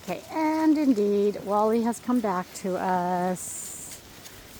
Okay, and indeed, Wally has come back to us.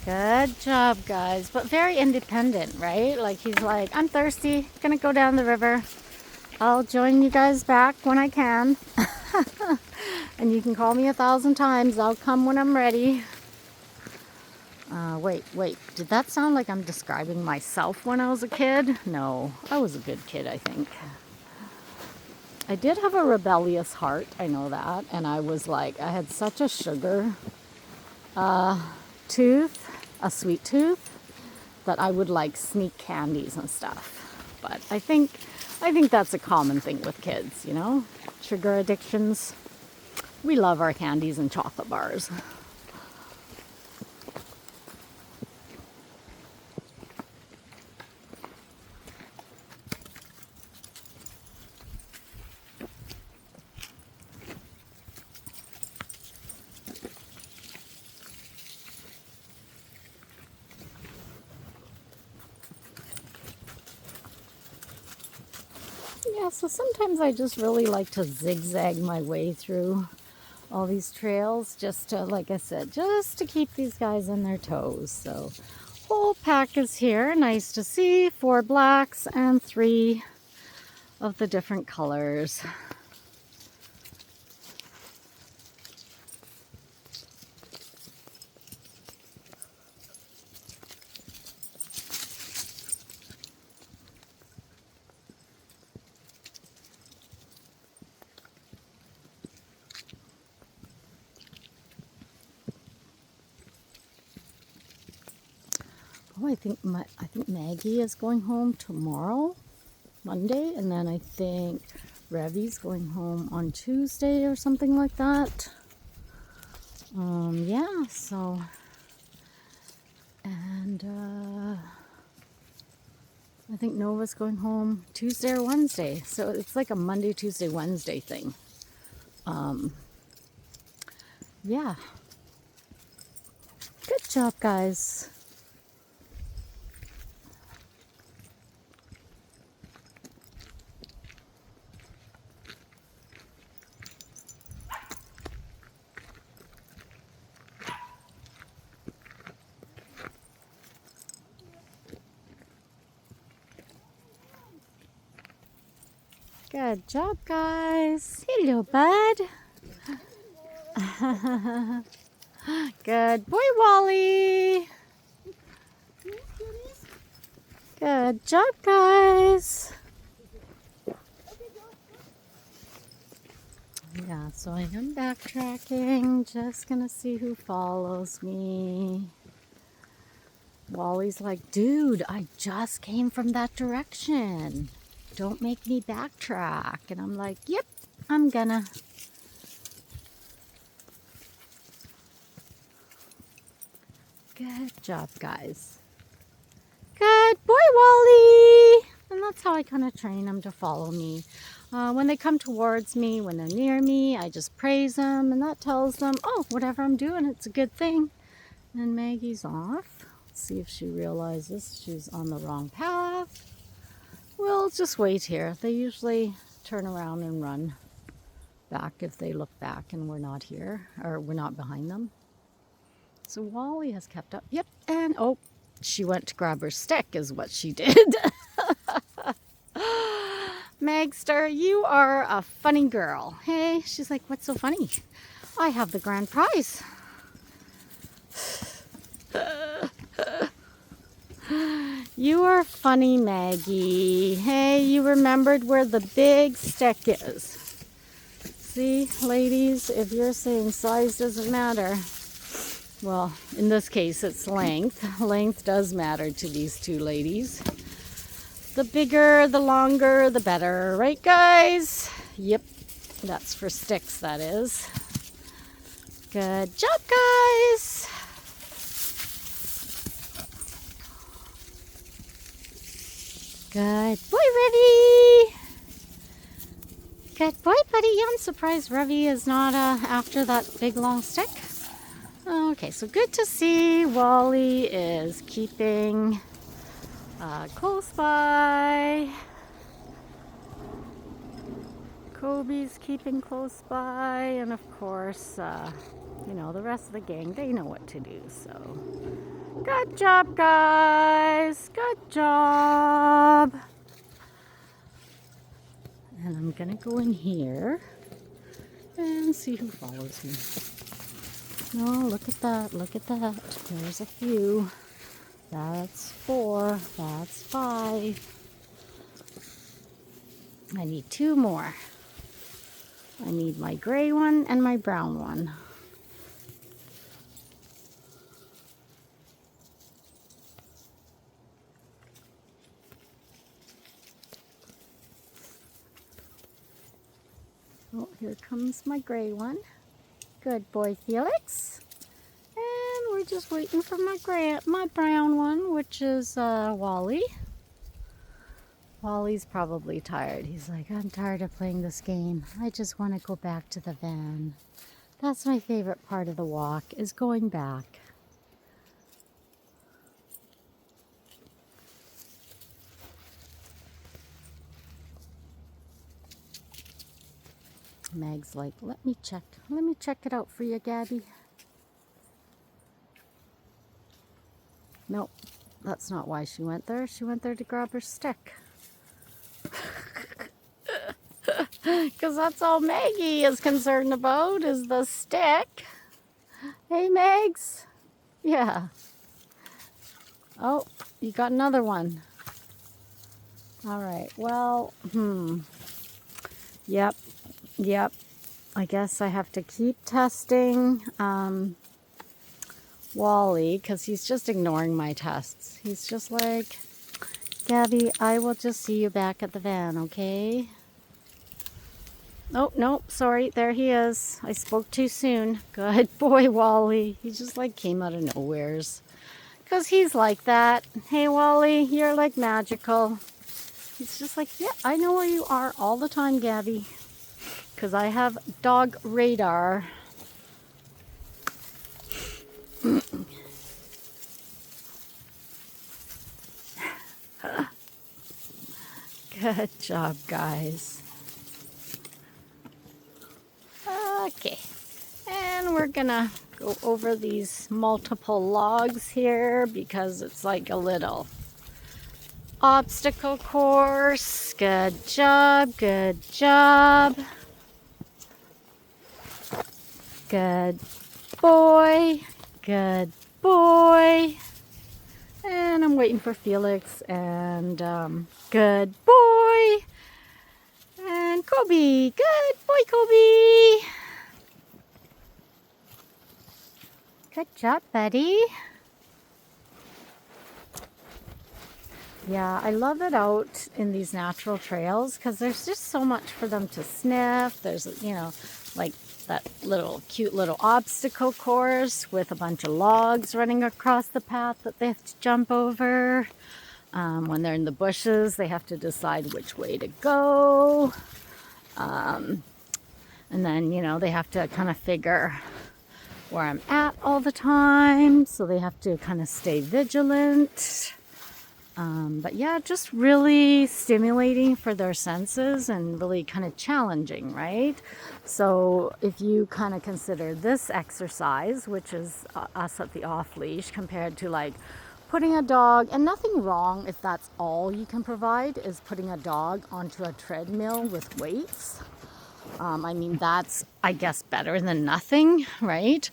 Good job, guys. But very independent, right? Like, he's like, I'm thirsty, gonna go down the river. I'll join you guys back when I can. And you can call me 1,000 times. I'll come when I'm ready. Wait. Did that sound like I'm describing myself when I was a kid? No, I was a good kid, I think. I did have a rebellious heart, I know that. And I was like, I had such a sugar tooth, a sweet tooth, that I would like sneak candies and stuff. But I think that's a common thing with kids, you know? Sugar addictions. We love our candies and chocolate bars. Yeah, so sometimes I just really like to zigzag my way through all these trails just to, like I said, just to keep these guys on their toes. So whole pack is here. Nice to see. 4 blacks and 3 of the different colors. Oh, I think Maggie is going home tomorrow, Monday, and then I think Revy's going home on Tuesday or something like that. Yeah, so, and I think Nova's going home Tuesday or Wednesday. So it's like a Monday, Tuesday, Wednesday thing. Yeah. Good job, guys. Good job, guys. Hello, bud. Good boy, Wally. Good job, guys. Yeah, so I am backtracking. Just gonna see who follows me. Wally's like, dude, I just came from that direction. Don't make me backtrack. And I'm like, yep, I'm gonna. Good job, guys. Good boy, Wally. And that's how I kind of train them to follow me. When they come towards me, when they're near me, I just praise them, and that tells them, oh, whatever I'm doing, it's a good thing. And Maggie's off. Let's see if she realizes she's on the wrong path. We'll just wait here. They usually turn around and run back if they look back and we're not here, or we're not behind them. So Wally has kept up. Yep, and oh, she went to grab her stick is what she did. Magster, you are a funny girl. Hey, she's like, what's so funny? I have the grand prize. You are funny, Maggie. Hey, you remembered where the big stick is. See, ladies, if you're saying size doesn't matter, well, in this case, it's length. Length does matter to these two ladies. The bigger, the longer, the better. Right, guys? Yep, that's for sticks, that is. Good job, guys. Good boy, Revy. Good boy, buddy. I'm surprised Revy is not after that big long stick. Okay, so good to see Wally is keeping close by. Kobe's keeping close by, and of course, you know, the rest of the gang, they know what to do, so. Good job, guys. Good job. And I'm gonna go in here and see who follows me. Oh, look at that. Look at that. There's a few. That's 4. That's 5. I need 2 more. I need my gray one and my brown one. Oh, here comes my gray one. Good boy, Felix. And we're just waiting for my brown one, which is Wally. Wally's probably tired. He's like, I'm tired of playing this game. I just want to go back to the van. That's my favorite part of the walk, is going back. Meg's like, let me check it out for you, Gabby. Nope, that's not why she went there. She went there to grab her stick. Because that's all Maggie is concerned about, is the stick. Hey, Megs. Yeah. Oh, you got another one. All right, well, Yep. I guess I have to keep testing Wally, because he's just ignoring my tests. He's just like, Gabby, I will just see you back at the van, okay? Oh, nope, sorry, there he is. I spoke too soon. Good boy, Wally. He just like came out of nowheres. Because he's like that. Hey, Wally, you're like magical. He's just like, yeah, I know where you are all the time, Gabby. Because I have dog radar. Good job, guys. Okay, and we're gonna go over these multiple logs here because it's like a little obstacle course. Good job, good job. Good boy, good boy. And I'm waiting for Felix, and good boy. And Kobe, good boy, Kobe. Good job, buddy. Yeah, I love it out in these natural trails because there's just so much for them to sniff. There's, you know, like that little cute little obstacle course with a bunch of logs running across the path that they have to jump over. When they're in the bushes, they have to decide which way to go. And then, you know, they have to kind of figure where I'm at all the time. So they have to kind of stay vigilant. But yeah, just really stimulating for their senses and really kind of challenging, right? So if you kind of consider this exercise, which is us at the off leash, compared to like putting a dog, and nothing wrong if that's all you can provide, is putting a dog onto a treadmill with weights. I mean, that's, I guess, better than nothing, right?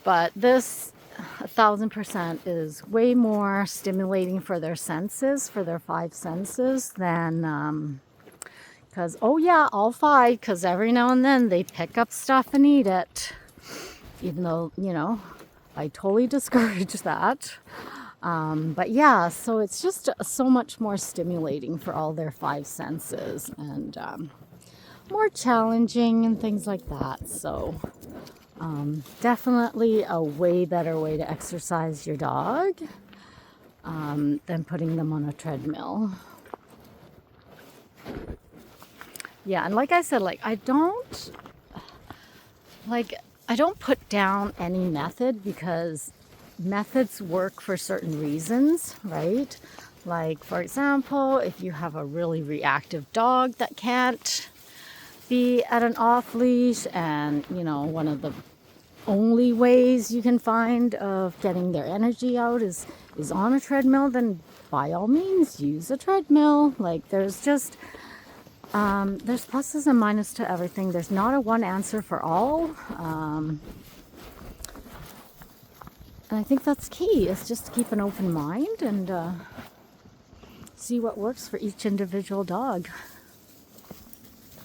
But this 1000% is way more stimulating for their senses, for their 5 senses, than, because, oh yeah, all 5, because every now and then they pick up stuff and eat it. Even though, you know, I totally discourage that. But yeah, so it's just so much more stimulating for all their 5 senses, and more challenging and things like that. So definitely a way better way to exercise your dog than putting them on a treadmill. Yeah, and like I said, like I don't put down any method, because methods work for certain reasons, right? Like, for example, if you have a really reactive dog that can't be at an off leash, and one of the only ways you can find of getting their energy out is on a treadmill, then by all means use a treadmill. Like there's just there's pluses and minuses to everything. There's not a one answer for all. And I think that's key, is just to keep an open mind and see what works for each individual dog.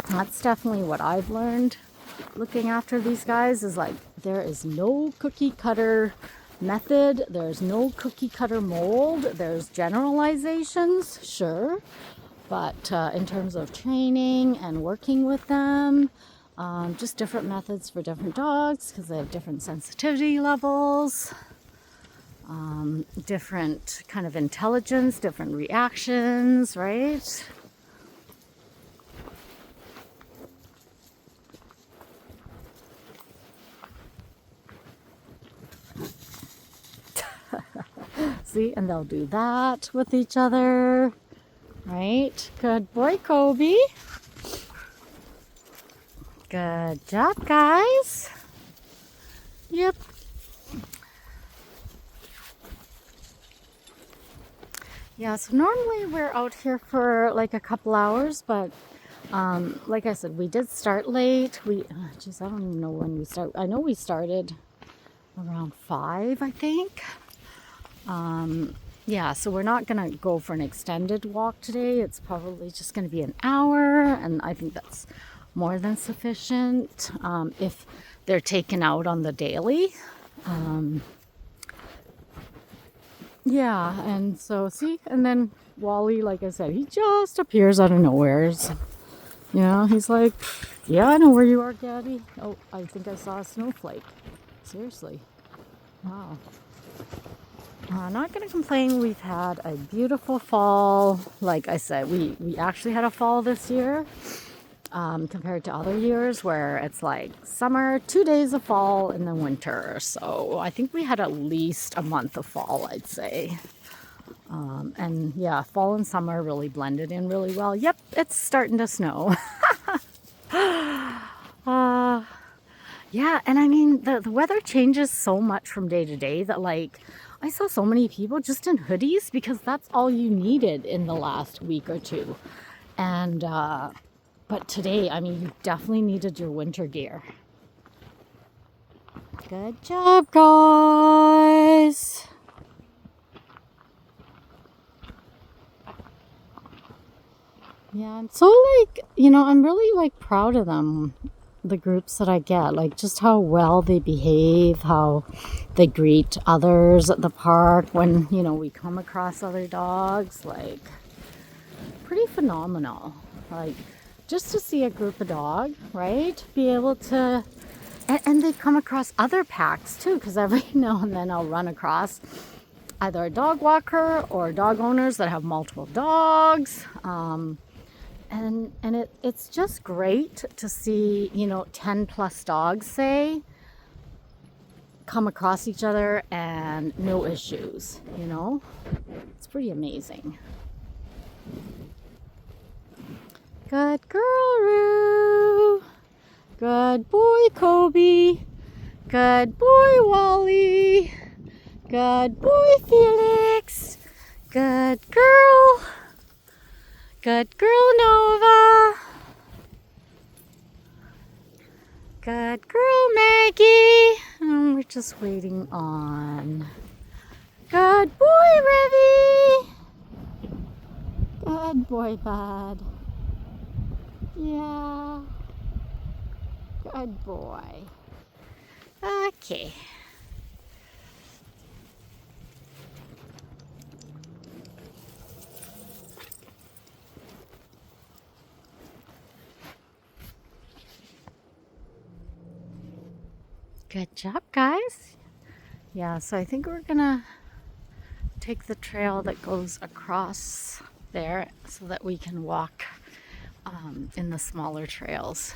That's definitely what I've learned looking after these guys, is like there is no cookie cutter method, there's no cookie cutter mold. There's generalizations, sure, but in terms of training and working with them, just different methods for different dogs because they have different sensitivity levels, different kind of intelligence, different reactions, right? See, and they'll do that with each other, right? Good boy, Kobe. Good job, guys. Yep. Yeah, so normally we're out here for like a couple hours, but like I said, we did start late. I don't even know when we start. I know we started around 5, I think. Yeah, so we're not going to go for an extended walk today. It's probably just going to be an hour, and I think that's more than sufficient if they're taken out on the daily. Yeah, and so see, and then Wally, like I said, he just appears out of nowhere. Yeah, he's like, yeah, I know where you are, Gaddy. Oh, I think I saw a snowflake. Seriously. Wow. Not going to complain. We've had a beautiful fall. Like I said, we actually had a fall this year compared to other years where it's like summer, 2 days of fall, and then winter. So I think we had at least a month of fall, I'd say. And yeah, fall and summer really blended in really well. Yep, it's starting to snow. Yeah, and I mean, the weather changes so much from day to day that, like, I saw so many people just in hoodies because that's all you needed in the last week or two. And, but today, I mean, you definitely needed your winter gear. Good job, guys. Yeah, and so, like, I'm really, like, proud of them. The groups that I get, like just how well they behave, how they greet others at the park when we come across other dogs, like pretty phenomenal. Like just to see a group of dogs, right, be able to, and they come across other packs too, because every now and then I'll run across either a dog walker or dog owners that have multiple dogs. And it's just great to see, 10 plus dogs, say, come across each other and no issues, It's pretty amazing. Good girl, Roo. Good boy, Kobe. Good boy, Wally. Good boy, Felix. Good girl. Good girl, Nova. Good girl, Maggie. And we're just waiting on. Good boy, Revy. Good boy, Bud. Yeah. Good boy. Okay. Good job, guys. Yeah, so I think we're gonna take the trail that goes across there so that we can walk in the smaller trails.